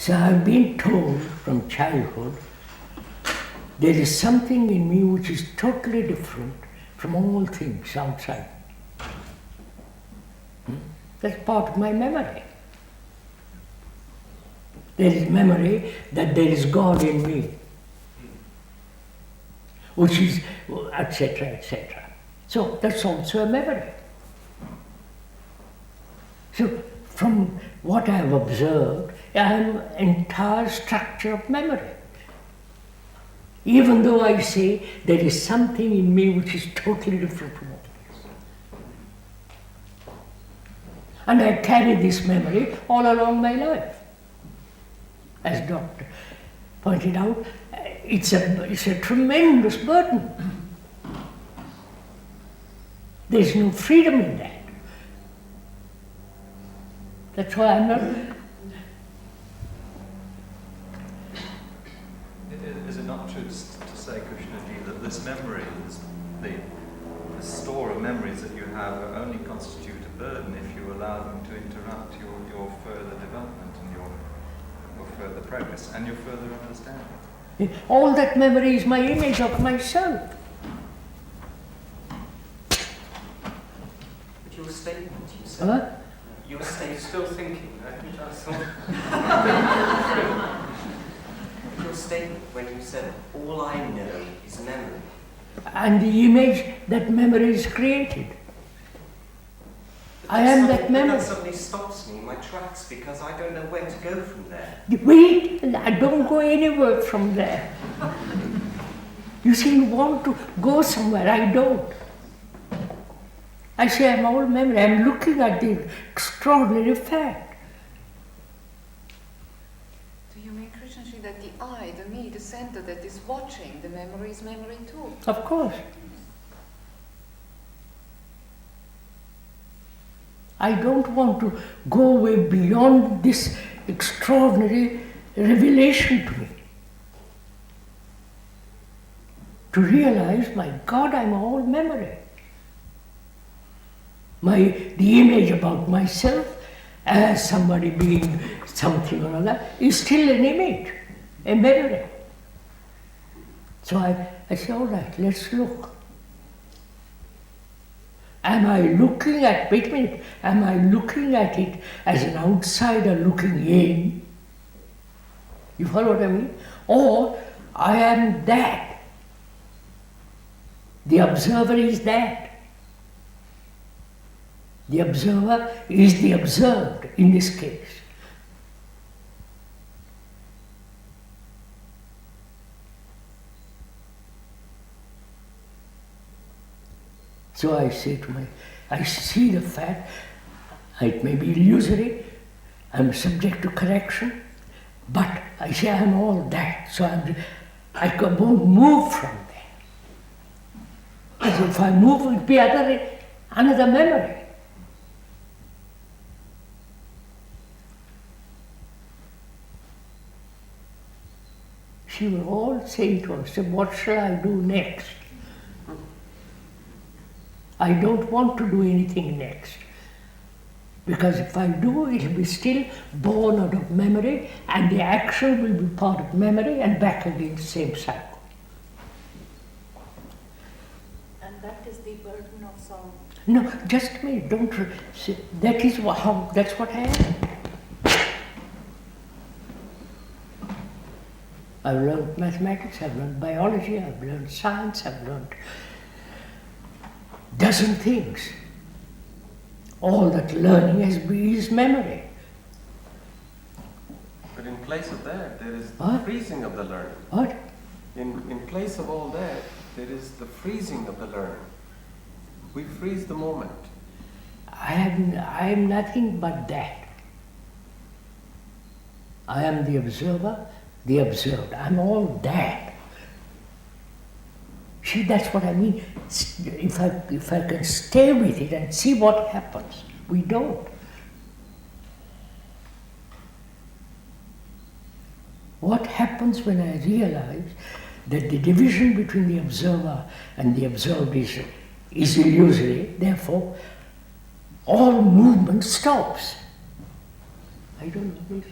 So I've been told from childhood there is something in me which is totally different from all things outside. That's part of my memory. There is memory that there is God in me, which is, etc., etc. So that's also a memory. So from what I have observed, I am an entire structure of memory. Even though I say there is something in me which is totally different from all this. And I carry this memory all along my life. As Doctor pointed out, it's a tremendous burden. There's no freedom in that. That's why I'm not... Is it not true to say, Krishnaji, that this memory, the store of memories that you have only constitute a burden if you allow them to interrupt your further development and your further progress and your further understanding? All that memory is my image of myself. But your statement, you said... Huh? You're still thinking, right? I thought... Your statement when you said, all I know is memory. And the image that memory is created. I am that memory. That suddenly stops me in my tracks because I don't know where to go from there. Wait, I don't go anywhere from there. You see, you want to go somewhere, I don't. I say I'm all memory, I'm looking at the extraordinary fact. Do you mean, Krishnaji, that the I, the me, the center that is watching the memory is memory too? Of course. I don't want to go way beyond this extraordinary revelation to me. To realize, my God, I'm all memory. The image about myself as somebody being something or other is still an image, a memory. So I say, all right, let's look. Am I looking at, wait a minute, am I looking at it as an outsider looking in? You follow what I mean? Or I am that. The observer is that. The observer is the observed in this case. So I say to I see the fact, it may be illusory, I'm subject to correction, but I say I'm all that, so I won't move from there. As if I move, it would be another memory. She will all say to us, what shall I do next? I don't want to do anything next. Because if I do, it will be still born out of memory, and the action will be part of memory and back again the same cycle. And that is the burden of some... No, just a minute, don't... that's what I am. I've learned mathematics, I've learned biology, I've learned science, I've learned dozen things. All that learning is memory. But in place of that, there is the What? freezing of the learning. What? In place of all that, there is the freezing of the learning. We freeze the moment. I am nothing but that. I am the observer, the observed. I'm all that. See, that's what I mean. If I can stay with it and see what happens, we don't. What happens when I realize that the division between the observer and the observed is illusory, therefore all movement stops. I don't know this.